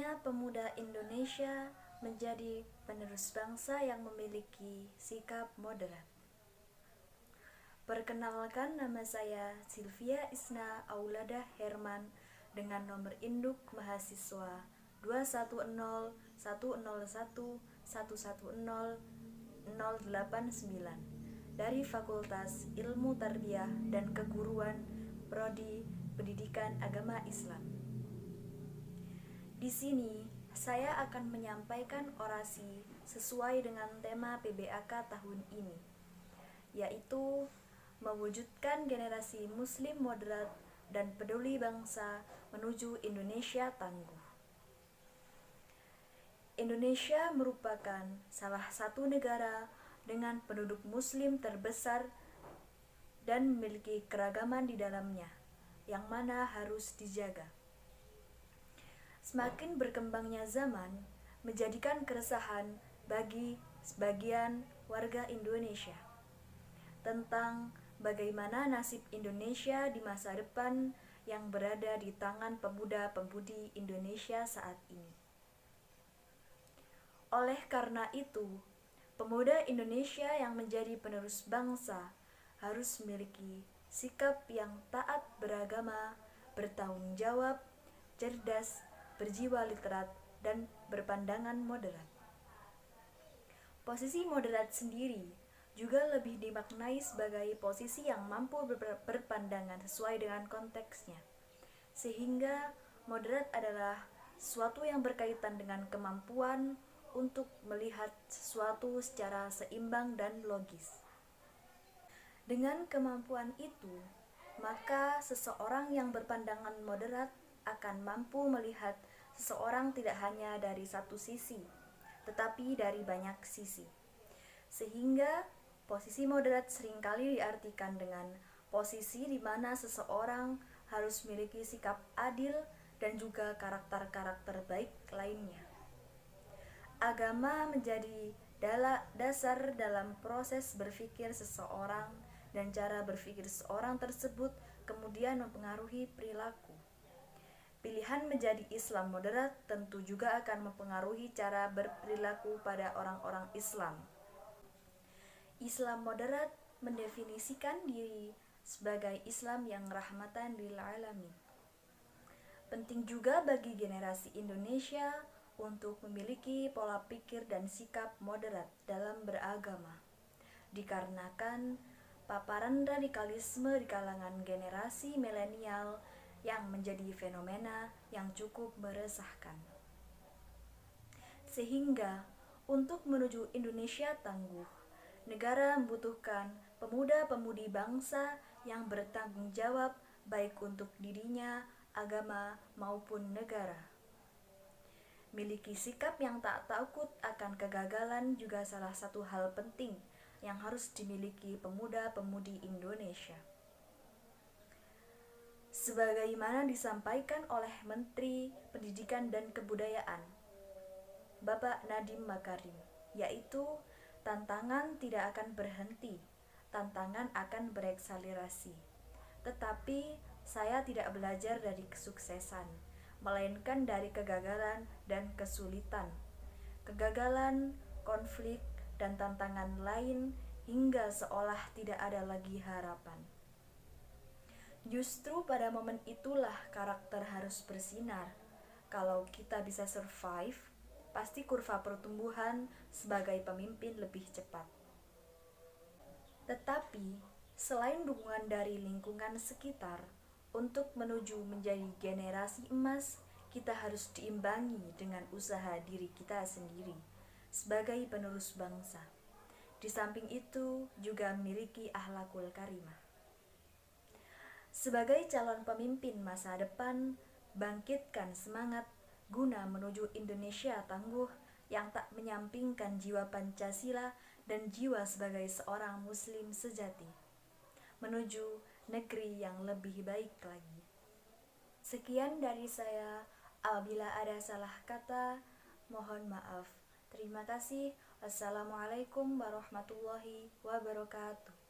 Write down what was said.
Pentingnya pemuda Indonesia menjadi penerus bangsa yang memiliki sikap moderat. Perkenalkan, nama saya Sylvia Isna Aulada Herman dengan nomor induk mahasiswa 21010111089 dari Fakultas Ilmu Tarbiyah dan Keguruan Prodi Pendidikan Agama Islam. Di sini saya akan menyampaikan orasi sesuai dengan tema PBAK tahun ini, yaitu mewujudkan generasi muslim moderat dan peduli bangsa menuju Indonesia tangguh. Indonesia merupakan salah satu negara dengan penduduk muslim terbesar dan memiliki keragaman di dalamnya, yang mana harus dijaga. Semakin berkembangnya zaman menjadikan keresahan bagi sebagian warga Indonesia tentang bagaimana nasib Indonesia di masa depan yang berada di tangan pemuda-pemudi Indonesia saat ini. Oleh karena itu, pemuda Indonesia yang menjadi penerus bangsa harus memiliki sikap yang taat beragama, bertanggung jawab, cerdas, berjiwa literat, dan berpandangan moderat. Posisi moderat sendiri juga lebih dimaknai sebagai posisi yang mampu berpandangan sesuai dengan konteksnya, sehingga moderat adalah sesuatu yang berkaitan dengan kemampuan untuk melihat sesuatu secara seimbang dan logis. Dengan kemampuan itu, maka seseorang yang berpandangan moderat akan mampu melihat seseorang tidak hanya dari satu sisi, tetapi dari banyak sisi. Sehingga posisi moderat seringkali diartikan dengan posisi di mana seseorang harus memiliki sikap adil dan juga karakter-karakter baik lainnya. Agama menjadi dasar dalam proses berpikir seseorang, dan cara berpikir seseorang tersebut kemudian mempengaruhi perilaku. Pilihan menjadi Islam moderat tentu juga akan mempengaruhi cara berperilaku pada orang-orang Islam. Islam moderat mendefinisikan diri sebagai Islam yang rahmatan lil alamin. Penting juga bagi generasi Indonesia untuk memiliki pola pikir dan sikap moderat dalam beragama, dikarenakan paparan radikalisme di kalangan generasi milenial yang menjadi fenomena yang cukup meresahkan. Sehingga untuk menuju Indonesia tangguh, negara membutuhkan pemuda-pemudi bangsa yang bertanggung jawab baik untuk dirinya, agama, maupun negara. Miliki sikap yang tak takut akan kegagalan juga salah satu hal penting yang harus dimiliki pemuda-pemudi Indonesia. Sebagaimana disampaikan oleh Menteri Pendidikan dan Kebudayaan, Bapak Nadiem Makarim, yaitu tantangan tidak akan berhenti, tantangan akan berekselerasi. Tetapi saya tidak belajar dari kesuksesan, melainkan dari kegagalan dan kesulitan. Kegagalan, konflik, dan tantangan lain hingga seolah tidak ada lagi harapan. Justru pada momen itulah karakter harus bersinar. Kalau kita bisa survive, pasti kurva pertumbuhan sebagai pemimpin lebih cepat. Tetapi, selain dukungan dari lingkungan sekitar, untuk menuju menjadi generasi emas, kita harus diimbangi dengan usaha diri kita sendiri sebagai penerus bangsa. Di samping itu juga memiliki akhlakul karimah. Sebagai calon pemimpin masa depan, bangkitkan semangat guna menuju Indonesia tangguh yang tak menyampingkan jiwa Pancasila dan jiwa sebagai seorang muslim sejati, menuju negeri yang lebih baik lagi. Sekian dari saya. Apabila ada salah kata, mohon maaf. Terima kasih. Wassalamualaikum warahmatullahi wabarakatuh.